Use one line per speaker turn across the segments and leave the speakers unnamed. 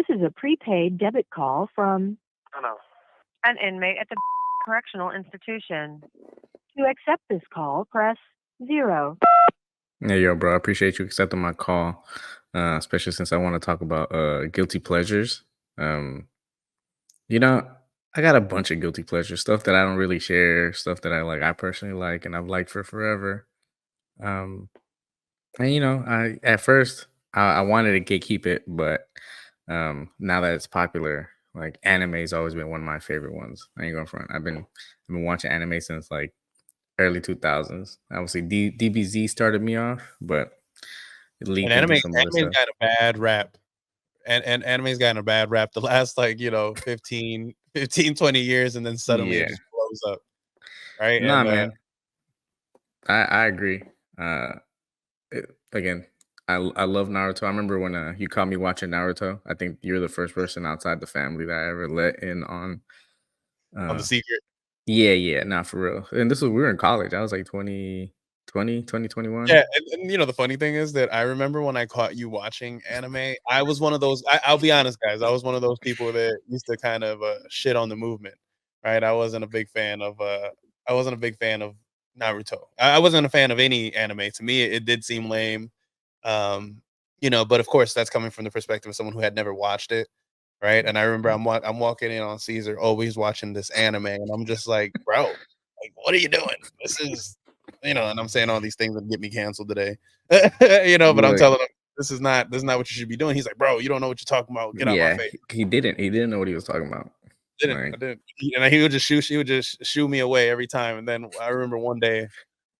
This is a prepaid debit call from
Oh no.
an inmate at the correctional institution. To accept this call, press 0.
Yeah, yo, bro, I appreciate you accepting my call, especially since I want to talk about guilty pleasures. Um, you know, I got a bunch of guilty pleasures, stuff that I don't really share, stuff that I personally like, and I've liked for forever. Um, and I at first I wanted to gatekeep it, but now that it's popular, like anime's always been one of my favorite ones. I ain't going front. I've been watching anime since like early 2000s. Obviously, DBZ started me off, but it
And
leaked into some other
anime's
stuff.
got a bad rap. And anime's gotten a bad rap the last 20 years, and then suddenly it
Yeah.
just blows up. Right.
Nah,
And
man. I agree. Again, I love Naruto. I remember when you caught me watching Naruto. I think you're the first person outside the family that I ever let in on.
on the secret.
Yeah, not for real. And we were in college. I was like 2021.
Yeah, and the funny thing is that I remember when I caught you watching anime, I was one of those. I'll be honest, guys. I was one of those people that used to kind of shit on the movement, right? I wasn't a big fan of. I wasn't a big fan of Naruto. I wasn't a fan of any anime. To me, it did seem lame. But of course, that's coming from the perspective of someone who had never watched it, right? And I remember I'm walking in on Caesar, always watching this anime, and I'm just like, bro, like, what are you doing? This is and I'm saying all these things that get me canceled today. But I'm
Look,
telling him this is not what you should be doing. He's like, bro, you don't know what you're talking about. Get out my
yeah,
face.
he didn't know what he was talking about.
I didn't. And he would just shoo me away every time. And then I remember one day,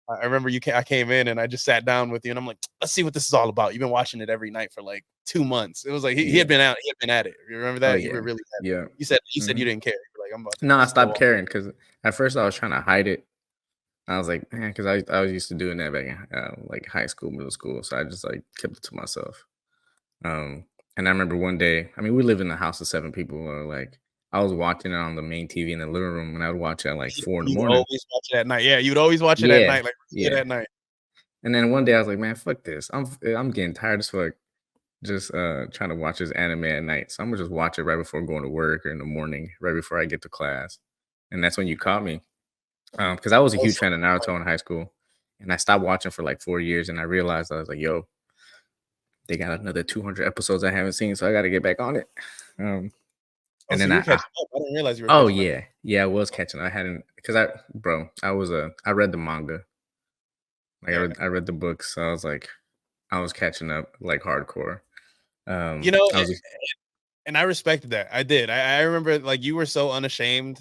I came in and I just sat down with you and I'm like, let's see what this is all about. You've been watching it every night for like 2 months. It was like he had been at it. You remember
Oh
that? You
yeah,
were really at it.
yeah.
You said you
Mhm.
didn't care. You're like, I'm about to
No, I
just go
stopped
on.
caring because at first I was trying to hide it. I was like, man, because I was used to doing that back in like high school, middle school. So I just like kept it to myself. And I remember one day, I mean, we lived in a house of 7 people. Like I was watching it on the main TV in the living room, and I would watch it at like 4 in the
You'd
morning.
always watch it at night. Yeah, you'd always watch it at
Yeah,
night, like late
yeah.
at night.
And then one day I was like, man, fuck this. I'm getting tired as fuck. Just trying to watch this anime at night. So I'm gonna just watch it right before going to work or in the morning, right before I get to class. And that's when you caught me. Because I was a huge fan of Naruto in high school, and I stopped watching for like 4 years, and I realized I was like, "Yo, they got another 200 episodes I haven't seen, so I got to get back on it." And
So
then
you were catching up. I didn't realize you were
oh
catching up.
yeah, I was catching. I hadn't because I read the manga, like
Yeah.
I read the books, so I was like, I was catching up like hardcore. I was
And I respected that. I did. I remember like you were so unashamed.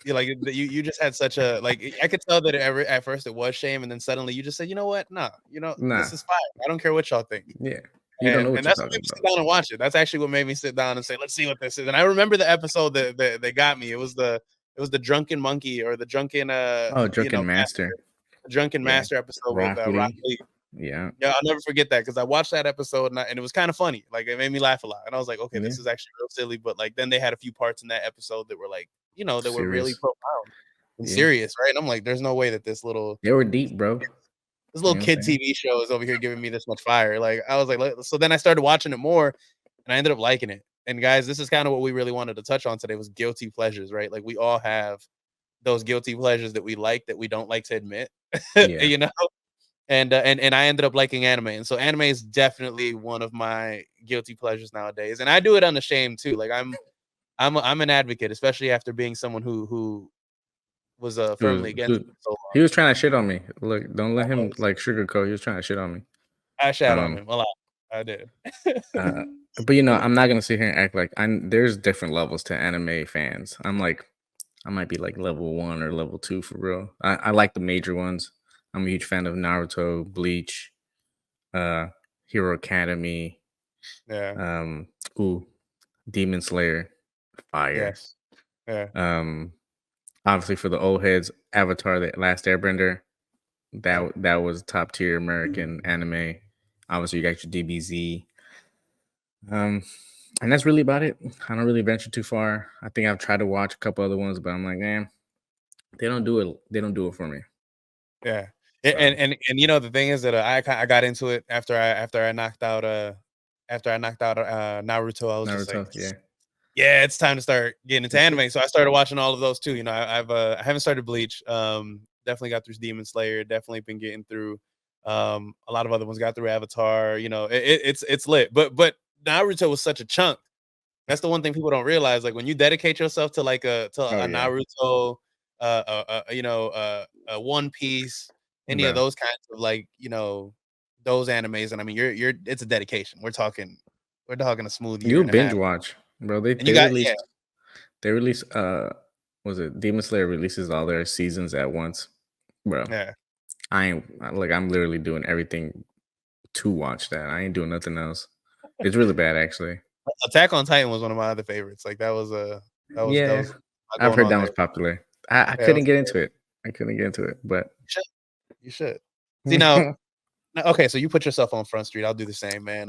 You just had such a I could tell that at first it was shame, and then suddenly you just said, you know what? Nah,
nah,
this is fine. I don't care what y'all think.
yeah, you don't know what
And
you're
that's what
talking
made me sit
about.
down and watch it. That's actually what made me sit down and say, let's see what this is. And I remember the episode that got me. It was the drunken monkey or the drunken
Oh, Drunken Master,
drunken
yeah,
master episode with
Rock
Rock
Lee,
Lee.
yeah,
Yeah, I'll never forget that because I watched that episode and it was kind of funny. Like it made me laugh a lot. And I was like, okay,
yeah,
this is actually real silly. But like then they had a few parts in that episode that were like, that were really
serious,
profound and
yeah.
serious, right? And I'm like, there's no way that this little
They were deep, bro. You know what I'm
kid
saying?
TV show is over here giving me this much fire. Like I was like, so then I started watching it more and I ended up liking it. And guys, this is kind of what we really wanted to touch on today was guilty pleasures, right? Like we all have those guilty pleasures that we like that we don't like to admit,
Yeah.
And I ended up liking anime, and so anime is definitely one of my guilty pleasures nowadays, and I do it unashamed too. Like I'm an advocate, especially after being someone who was
He was
firmly against it so
he
long.
was trying to shit on me. Look, don't let him like sugarcoat. He was trying to shit on me.
I shat on
Um,
him a lot. I did.
uh, but I'm not gonna sit here and act like there's different levels to anime fans. I might be like level 1 or level 2 for real. I like the major ones. I'm a huge fan of Naruto, Bleach, Hero Academy,
Yeah.
ooh, Demon Slayer, fire.
Yes. Yeah.
Obviously for the old heads, Avatar, The Last Airbender,
Yeah.
that was top tier American anime. Obviously, you got your DBZ. And that's really about it. I don't really venture too far. I think I've tried to watch a couple other ones, but I'm like, man, they don't do it. They don't do it for me.
Yeah.
So
And the thing is that I got into it after I knocked out after I knocked out Naruto, I was just like,
Naruto, yeah.
yeah, it's time to start getting into anime. So I started watching all of those too. You know, I haven't started Bleach. Definitely got through Demon Slayer. Definitely been getting through a lot of other ones. Got through Avatar. You know, it's lit. But Naruto was such a chunk. That's the one thing people don't realize. Like when you dedicate yourself to like a
Oh yeah,
Naruto, a One Piece, any of
bro.
those kinds of like those animes, and I mean you're it's a dedication. We're talking a smooth year
You
and a
binge
half,
watch, bro. They
and you
they
got yeah.
released they released was it Demon Slayer releases all their seasons at once, bro.
Yeah.
I'm literally doing everything to watch that. I ain't doing nothing else. It's really bad actually.
Attack on Titan was one of my other favorites. Like that
Yeah,
was
I've
going
heard
on
that
there.
was popular. I
Yeah, it
couldn't
was
get
great.
into it. I couldn't get into it, but
You should. You should. See now, okay, so you put yourself on Front Street. I'll do the same, man.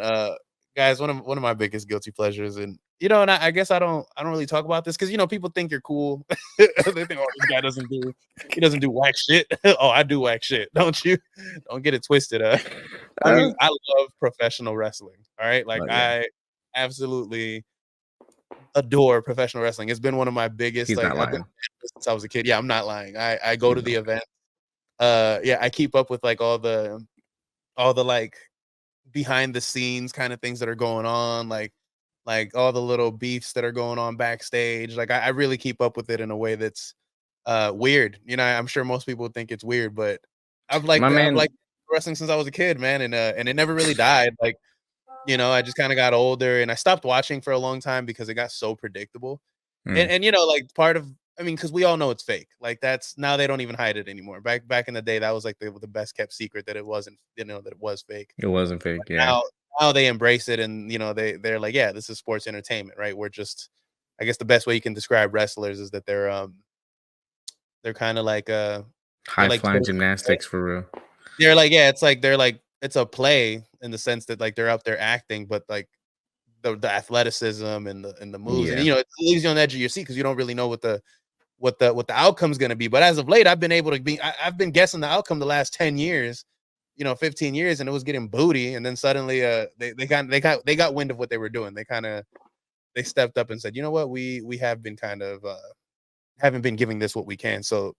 Guys, one of my biggest guilty pleasures, and and I guess I don't really talk about this because people think you're cool. They think, oh, this guy he doesn't do whack shit. Oh, I do whack shit. Don't you? Don't get it twisted. I
uh,
mean, I love professional wrestling. All right, like
oh yeah,
I absolutely adore professional wrestling. It's been one of my biggest.
he's
Like
not
I've been
lying.
since I was a kid. Yeah, I'm not lying. I go
He's
to the
not.
event. Yeah, I keep up with like all the like behind the scenes kind of things that are going on, like all the little beefs that are going on backstage. Like I really keep up with it in a way that's weird. I'm sure most people think it's weird, but
My
I've
man,
liked wrestling since I was a kid, man, and it never really died. Like, I just kind of got older and I stopped watching for a long time because it got so predictable.
mm,
And like part of I mean, because we all know it's fake. Like that's now they don't even hide it anymore. Back in the day, that was like the best kept secret that it wasn't, that it was fake.
it wasn't fake. Yeah,
Now now they embrace it and they're like, yeah, this is sports entertainment, right? We're just I guess the best way you can describe wrestlers is that they're kind of like they're
high
like
flying
Twitter, right?
gymnastics for real.
They're like, yeah, it's like they're like it's a play in the sense that like they're up there acting, but like the athleticism and the moves, and
Yeah,
it leaves you on the edge of your seat because you don't really know what the outcome's gonna be. But as of late, I've been able to I've been guessing the outcome the last 10 years, 15 years, and it was getting booty. And then suddenly they got wind of what they were doing. They stepped up and said, you know what, we have been kind of haven't been giving this what we can. So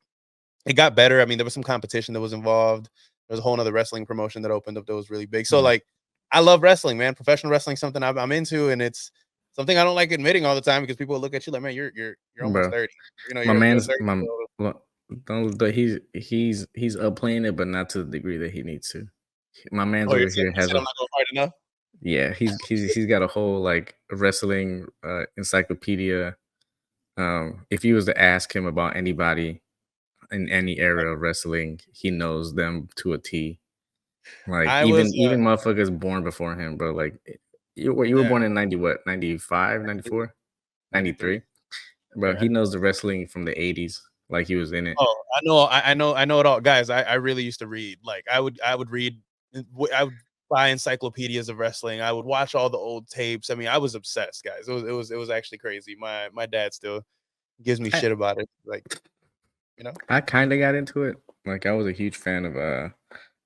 it got better. I mean, there was some competition that was involved. There was a whole nother wrestling promotion that opened up that was really big. So
mm.
like I love wrestling, man. Professional wrestling is something I'm into, and it's something I don't like admitting all the time because people look at you like, man, you're almost
Bro.
30.
My
You're a
man's
30
my
year old.
well, don't he's upplaying it, but not to the degree that he needs to. My man's
Oh,
over here
you
has
said
a
I'm not going hard enough.
yeah, he's got a whole like wrestling encyclopedia. If you was to ask him about anybody in any era of wrestling, he knows them to a T. Like
I
even
was
even motherfuckers born before him, bro. Like you were
yeah,
born in 90 what? 95, 94,
93.
93. Bro,
Yeah.
he knows the wrestling from the 80s like he was in it.
Oh, I know it all, guys. I really used to read. Like I would read. I would buy encyclopedias of wrestling. I would watch all the old tapes. I mean, I was obsessed, guys. It was actually crazy. My dad still gives me
I,
shit about it. Like
I kind of got into it. Like I was a huge fan of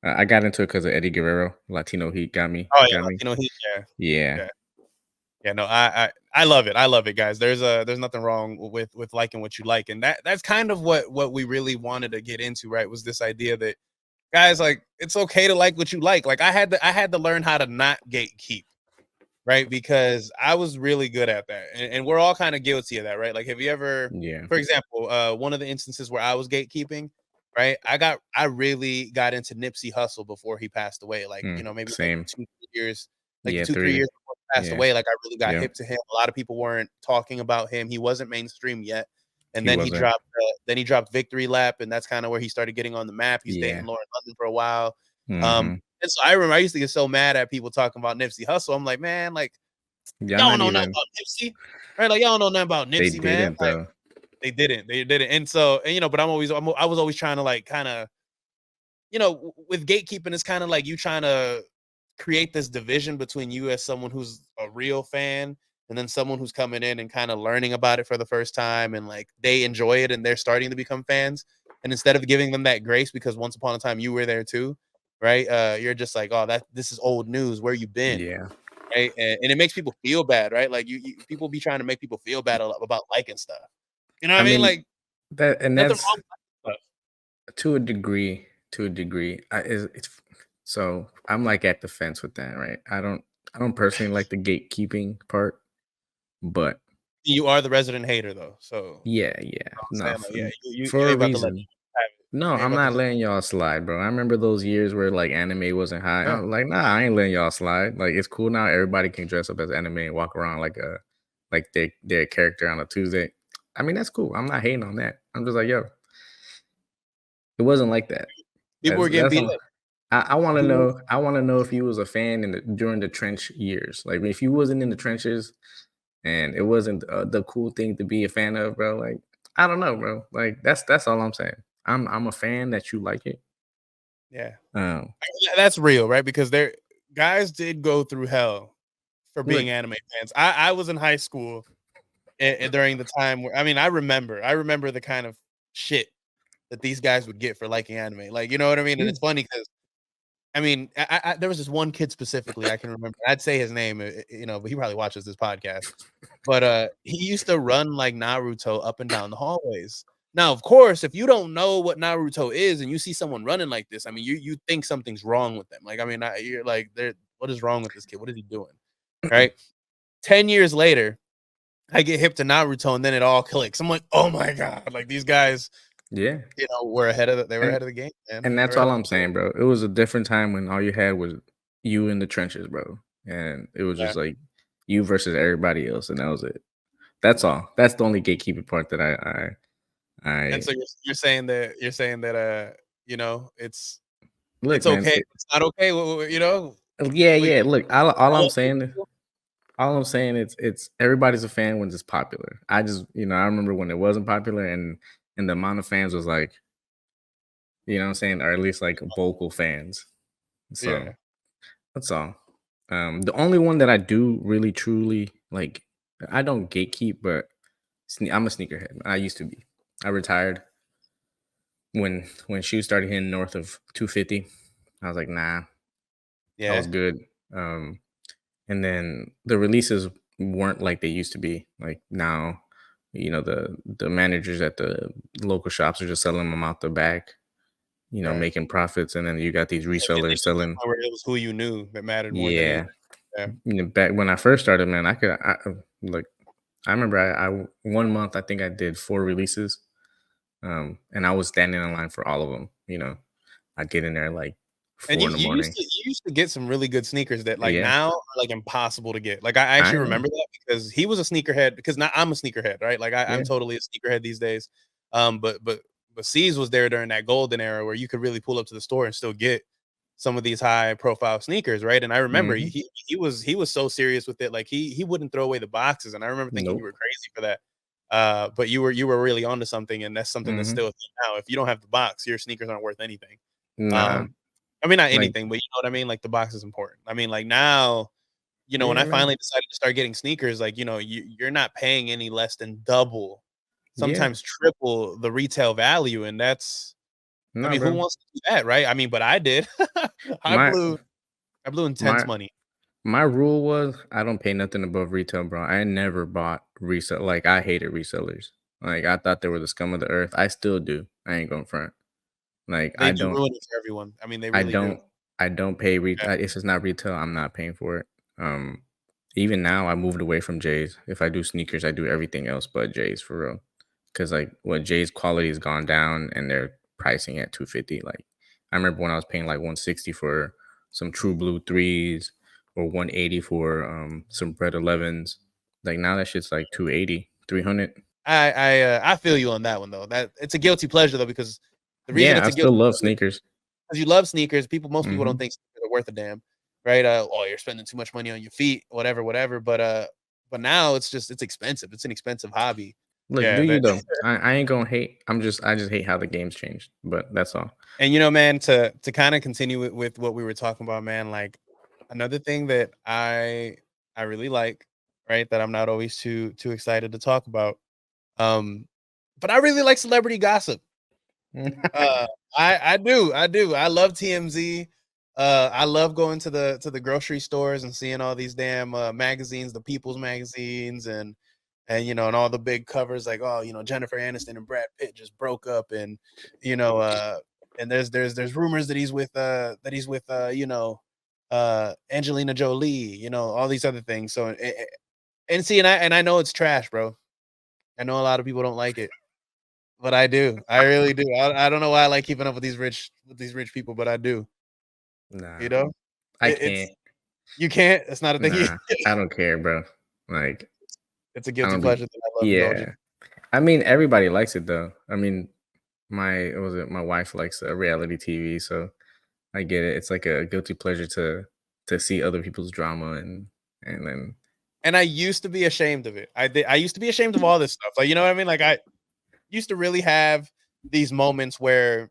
I got into it because of Eddie Guerrero. Latino Heat got me.
Oh yeah,
Got me.
yeah,
Yeah.
yeah, yeah. No, I love it. I love it, guys. There's nothing wrong with liking what you like, and that's kind of what we really wanted to get into, right? Was this idea that guys, like, it's okay to like what you like. Like I had to learn how to not gatekeep, right? Because I was really good at that. And we're all kind of guilty of that, right? Like, have you ever,
Yeah.
for example, one of the instances where I was gatekeeping, right? I really got into Nipsey Hussle before he passed away. Like, maybe like
Same.
2 3 years, like
Yeah,
2 3 years
3.
before he passed
Yeah.
away. Like I really got
Yeah.
hip to him. A lot of people weren't talking about him. He wasn't mainstream yet. And
He
then he
wasn't.
dropped Victory Lap, and that's kind of where he started getting on the map. He's dating
Yeah.
Lauren London for a while.
Mm-hmm.
And so I remember I used to get so mad at people talking about Nipsey Hussle. I'm like, man, like
Y'all
y'all don't
not
know nothing
even
about Nipsey, right? Like y'all don't know nothing about
they
Nipsey, man.
didn't
Like
though.
they didn't. And so, but I was always trying to like kind of, with gatekeeping, it's kind of like you trying to create this division between you as someone who's a real fan and then someone who's coming in and kind of learning about it for the first time and like they enjoy it and they're starting to become fans. And instead of giving them that grace because once upon a time you were there too, right? You're just like, oh, this is old news. Where you been?
Yeah.
right? And it makes people feel bad, right? Like people be trying to make people feel bad about liking stuff. You know what
I
I mean?
mean
Like nothing
that's
wrong with liking stuff.
to a degree. To a degree, it's so I'm like at the fence with that, right? I don't personally like the gatekeeping part, but
You are the resident hater though, so
yeah, yeah,
I'm
no,
saying like, yeah, you
for a
ain't about to let
reason.
people have it.
No,
You ain't
I'm
about to
not
just
letting y'all slide, bro. I remember those years where like anime wasn't high. I
yeah.
was like, nah, I ain't letting y'all slide. Like it's cool now. Everybody can dress up as anime and walk around like their character on a Tuesday. I mean, that's cool. I'm not hating on that. I'm just like, yo, it wasn't like that.
People were getting
That's
beat
all.
up.
I want to
People,
know. I want to know if you was a fan during the trench years. Like if you wasn't in the trenches and it wasn't the cool thing to be a fan of, bro. Like I don't know, bro. Like that's all I'm saying. I'm a fan that you like it.
yeah.
Um,
That's real, right? Because there guys did go through hell for
look,
being anime fans. I was in high school during the time where I remember the kind of shit that these guys would get for liking anime. Like, you know what I mean? And
yeah,
it's funny because I mean, there was this one kid specifically I can remember. I'd say his name, but he probably watches this podcast. But he used to run like Naruto up and down the hallways. Now, of course, if you don't know what Naruto is and you see someone running like this, I mean, you think something's wrong with them. Like, I mean, you're like, what is wrong with this kid? What is he doing? Right? 10 years later, I get hip to Naruto, and then it all clicks. I'm like, oh my god, like these guys,
yeah.
were they were
And
ahead of the game, man.
and
They
that's
were ahead
all
of
I'm saying, bro. It was a different time when all you had was you in the trenches, bro, and it was
yeah.
just like you versus everybody else, and that was it. That's all. That's the only gatekeeping part that
And
I
so you're saying that it's
look, man.
okay. It's not okay.
Yeah,
Like,
yeah. Look,
all of these people.
all I'm saying, it's everybody's a fan when it's popular. I just, I remember when it wasn't popular, and the amount of fans was like, what I'm saying, or at least like vocal fans. So
Yeah.
that's all. The only one that I do really truly like, I don't gatekeep, but I'm a sneakerhead. I used to be. I retired when shoes started hitting north of 250. I was like, nah, I was
Yeah.
good. Um, and then the releases weren't like they used to be. Like now, the managers at the local shops are just selling them out the back,
Right.
making profits, and then you got these
It
resellers
just got to the
selling.
point where it was who you knew that mattered more than
Yeah,
anything. Yeah.
back when I first started, man, like I remember I 1 month I think I did 4 releases, and I was standing in line for all of them. I'd get in there like
And
four
you
in the
you used
morning.
to you used to get some really good sneakers that like
Yeah,
now are like impossible to get. Like I
I
actually
know.
remember that because he was a sneakerhead because now I'm a sneakerhead, right? Like I'm
Yeah,
totally a sneakerhead these days. But C's was there during that golden era where you could really pull up to the store and still get some of these high profile sneakers, right? And I remember
hmm
he was so serious with it. Like he wouldn't throw away the boxes. And I remember thinking you
nope.
were crazy for that. But you were really onto something, and that's something that's
hmm
still a thing now. If you don't have the box, your sneakers aren't worth anything.
Nah,
Um, I mean, not
like
anything, but you know what I mean? Like the box is important. I mean, like now, when
yeah,
I
man.
finally decided to start getting sneakers, like, you're not paying any less than double,
Yeah,
sometimes triple the retail value. And I
nah,
mean, who
bro.
wants to do that, right? I mean, but I did. I
My
blew, I blew intense
my
money.
my rule was I don't pay nothing above retail, bro. I never bought resell. Like I hated resellers. Like I thought they were the scum of the earth. I still do. I ain't going front. Like
They do ruin it for everyone. I mean, they
I
really do.
don't I don't pay
Yeah.
if it's not retail, I'm not paying for it. Even now I moved away from J's. If I do sneakers, I do everything else but J's for real. Cause like what J's quality has gone down and they're pricing at 250. Like I remember when I was paying like 160 for some true blue threes or 180 for some red 11s. Like now that shit's like 280, 300.
I feel you on that one though. That it's a guilty pleasure though, because the reason
Yeah,
it's
I
a
still
guilty
love
pleasure
sneakers.
because you love sneakers. Most people don't
hmm
think sneakers are worth a damn, right? Oh, you're spending too much money on your feet, whatever, whatever. But now it's expensive. It's an expensive hobby.
Look, do
Yeah,
you
that,
though? I ain't gonna hate. I just hate how the game's changed. But that's all.
and man, to kind of continue with what we were talking about, man. Like another thing that I really like, right? That I'm not always too excited to talk about. Um, but I really like celebrity gossip. Uh, I do. I love TMZ. I love going to the grocery stores and seeing all these damn magazines, the People's magazines, and and all the big covers like, oh, Jennifer Aniston and Brad Pitt just broke up, and you know and there's rumors that he's with Angelina Jolie, all these other things. So and see, and I know it's trash, bro. I know a lot of people don't like it, but I do. I really do. I don't know why I like keeping up with these rich people, but I do.
Nah,
You know,
I can't.
it's you can't. It's not a thing.
Nah, I don't care, bro. Like,
It's a
I
guilty
don't be.
pleasure that I love indulging.
Yeah, I mean, everybody likes it though. I mean, my wife likes reality TV, so I get it. It's like a guilty pleasure to see other people's drama and then
And I used to be ashamed of it. I used to be ashamed of all this stuff. Like, you know what I mean? Like, I used to really have these moments where,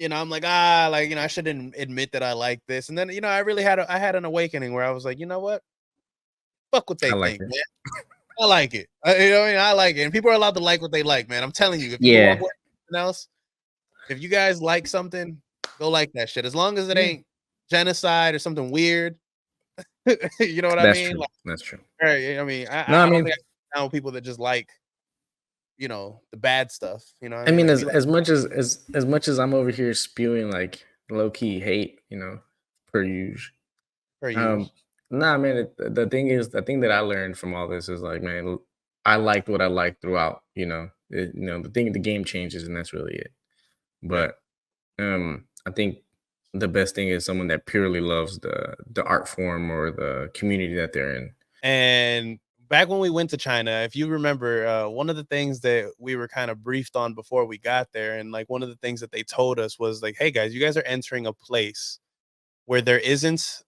I'm like, I shouldn't admit that I like this. And then, I had an awakening where I was like, you know what? Fuck what they
I like
think,
it.
man. I like it. You know what I mean? I like it. And people are allowed to like what they like, man. I'm telling you, if people
Yeah,
want something else, if you guys like something, go like that shit. As long as it
yeah,
ain't genocide or something weird. You know what I
that's
mean?
true.
Like,
That's true.
right, I mean,
No, I
I don't
mean,
think I can count people that just like, the bad stuff. You know what I
I
mean?
mean,
Like
as
we like
as much as much as I'm over here spewing like low key hate, per usual.
per
Um,
use.
nah, man. The thing is, the thing that I learned from all this is like, man, I liked what I liked throughout. The game changes, and that's really it.
Right.
But I think the best thing is someone that purely loves the art form or the community that they're in.
And back when we went to China, if you remember, one of the things that we were kind of briefed on before we got there, and like one of the things that they told us was like, "Hey guys, you guys are entering a place where there isn't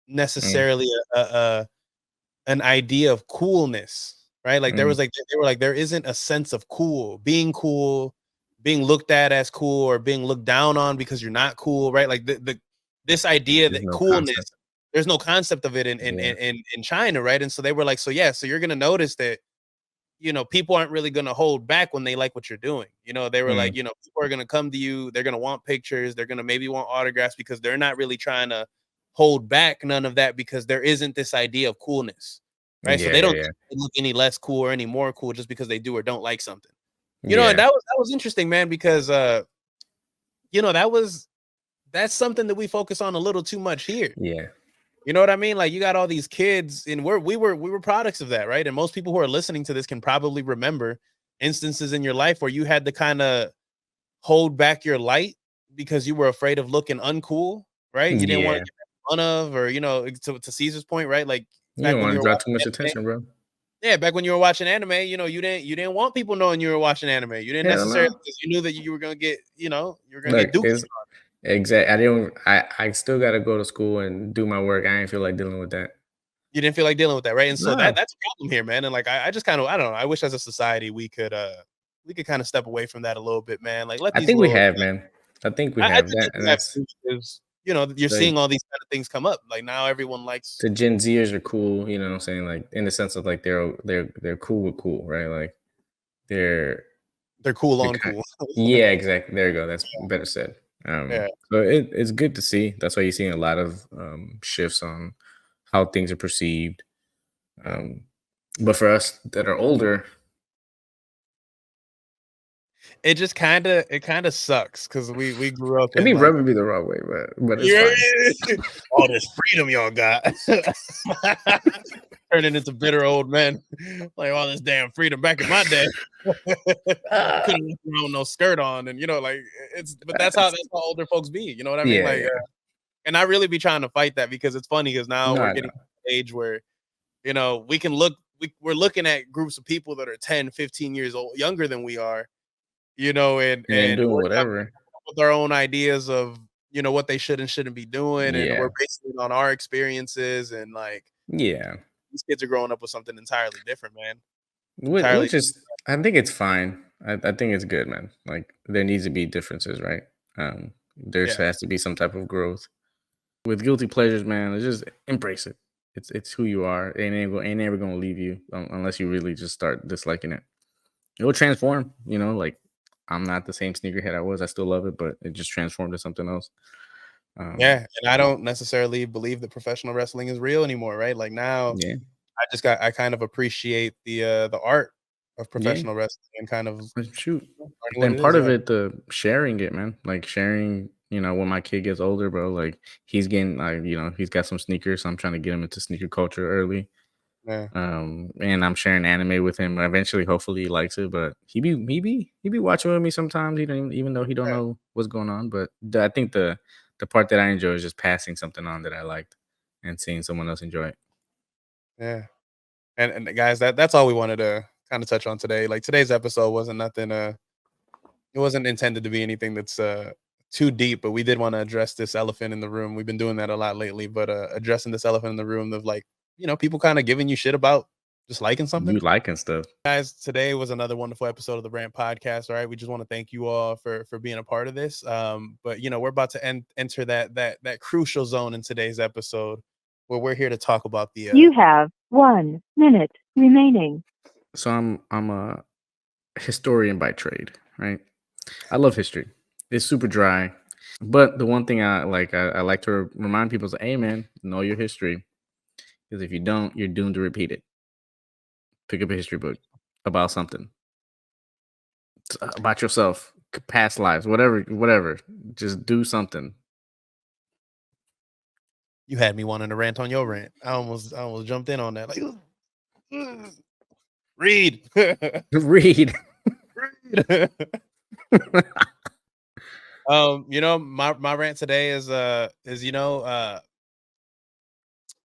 Mm,
necessarily a an idea of coolness, right? Like there
mm,
was like they were like there isn't a sense of cool, being looked at as cool, or being looked down on because you're not cool, right? Like the this idea
there's
that
no
coolness,
concept.
there's no concept of it
Yeah.
in China, right? And so they were like, so yeah, so you're gonna notice that people aren't really gonna hold back when they like what you're doing. They were like,
Mm,
people are gonna come to you, they're gonna want pictures, they're gonna maybe want autographs because they're not really trying to hold back none of that because there isn't this idea of coolness, right? So
yeah,
they
yeah,
don't
yeah,
think they look any less cool or any more cool just because they do or don't like something. And
yeah,
that was interesting, man, because that's something that we focus on a little too much here.
yeah,
You know what I mean? Like you got all these kids, and we were products of that, right? And most people who are listening to this can probably remember instances in your life where you had to kind of hold back your light because you were afraid of looking uncool, right? You didn't want to
yeah.
get made fun of, or to Caesar's point, right? Like
You
back
don't
when
want
you
to
were
draw too much
watching anime,
attention, bro.
yeah, back when you were watching anime, you didn't want people knowing you were watching anime. You didn't
Hell
necessarily,
no.
because you knew that you were gonna get, you were gonna get
Look,
duped.
it's exact. I didn't. I still got to go to school and do my work. I ain't feel like dealing with that.
You didn't feel like dealing with that, right? And so
No,
that's a problem here, man. And like I just kind of, I don't know. I wish as a society we could kind of step away from that a little bit, man. Like let
I
these
think we
little
have, man. I think we
I
have
do
that,
think
and
we have
that's
to, because you're
like
seeing all these kind of things come up. Like now everyone likes
the Gen Zers are cool. You know what I'm saying? Like in the sense of like they're cool with cool, right? Like they're
they're cool
they're
on
kind.
cool.
Yeah, exactly. There you go. That's better said.
Yeah.
So it's good to see. That's why you're seeing a lot of shifts on how things are perceived.
Yeah.
Um, but for us that are older,
It kind of sucks because we grew up
I
in
mean,
like
rubbing me the wrong way, but it's
you
fine.
all this freedom y'all got. Turning into bitter old men. Like all this damn freedom back in my day. Couldn't walk around with no skirt on, and like but that's how older folks be. You know what I mean?
Yeah,
Like,
yeah.
and I really be trying to fight that because it's funny because now
No,
we're
I
getting
know.
to the age where we can we're looking at groups of people that are 10, 15 years old younger than we are, and
And then doing
we're coming
whatever.
up with our own ideas of what they should and shouldn't be doing, and we're
Yeah,
basing it on our experiences, and like
yeah.
these kids are growing up with something entirely different, man. Entirely.
Which is, I think it's fine. I think it's good, man. Like there needs to be differences, right? There
Yeah.
has to be some type of growth with guilty pleasures, man. Just embrace it. It's who you are. Ain't never gonna leave you unless you really just start disliking it. It will transform. Like I'm not the same sneakerhead I was. I still love it, but it just transformed to something else.
Yeah, and I don't necessarily believe that professional wrestling is real anymore, right? Like now,
Yeah,
I kind of appreciate the art of
yeah.
professional wrestling and kind of
Shoot.
learning what
Then
it is.
part of
Yeah,
it, the sharing it, man. Like sharing, when my kid gets older, bro. Like he's getting, like, he's got some sneakers. So I'm trying to get him into sneaker culture early.
yeah,
And I'm sharing anime with him. Eventually, hopefully, he likes it. But he be watching with me sometimes. He don't even though he don't
right,
know what's going on. But I think the part that I enjoy is just passing something on that I liked and seeing someone else enjoy it.
yeah. And guys, that's all we wanted to kind of touch on today. Like today's episode wasn't nothing. It wasn't intended to be anything that's too deep, but we did want to address this elephant in the room. We've been doing that a lot lately, but addressing this elephant in the room of like, people kind of giving you shit about just liking
You
something.
liking stuff?
Guys, today was another wonderful episode of the Rant Podcast. All right, we just want to thank you all for being a part of this. But we're about to enter that crucial zone in today's episode where we're here to talk about the
You have 1 minute remaining.
So I'm a historian by trade, right? I love history. It's super dry, but the one thing I like to remind people is, hey man, know your history, because if you don't, you're doomed to repeat it. Pick up a history book about something, about yourself, past lives, whatever. Just do something.
you had me wanting to rant on your rant. I almost jumped in on that. Like, read.
Read.
Read. My rant today is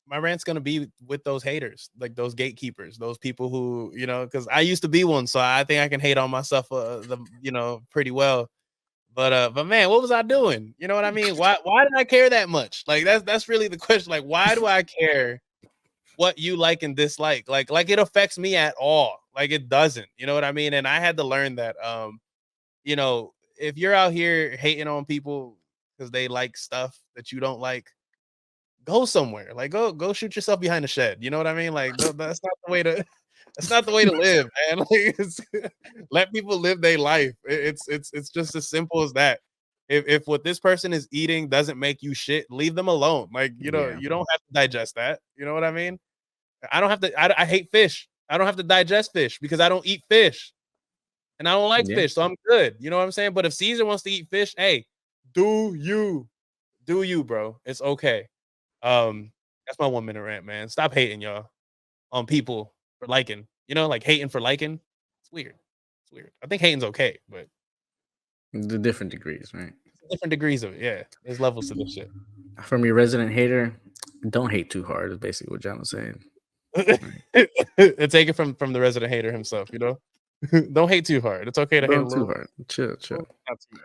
my rant's gonna be with those haters, like those gatekeepers, those people who, because I used to be one, so I think I can hate on myself pretty well. But man, what was I doing? You know what I mean? Why did I care that much? Like that's really the question. Like, why do I care what you like and dislike? Like it affects me at all? Like it doesn't. You know what I mean? And I had to learn that. If you're out here hating on people because they like stuff that you don't like, go somewhere. Like go shoot yourself behind the shed. You know what I mean? Like that's not the way to that's not the way to live, man. Like let people live their life. It's just as simple as that. If what this person is eating doesn't make you shit, leave them alone. Like,
Yeah.
you don't have to digest that. You know what I mean? I don't have to I hate fish. I don't have to digest fish because I don't eat fish. And I don't like
Yeah.
fish, so I'm good. You know what I'm saying? But if Caesar wants to eat fish, hey, do you. Do you, bro. It's okay. That's my 1 minute rant, man. Stop hating, y'all, on people for liking. Like hating for liking. It's weird. It's weird. I think hating's okay, but
The different degrees, right?
different degrees of it. Yeah, there's levels to this shit.
From your resident hater, don't hate too hard. Is basically what John was saying.
Take it from the resident hater himself. Don't hate too hard. It's okay to hate a
Don't too
little.
hard. Chill.
Not too much.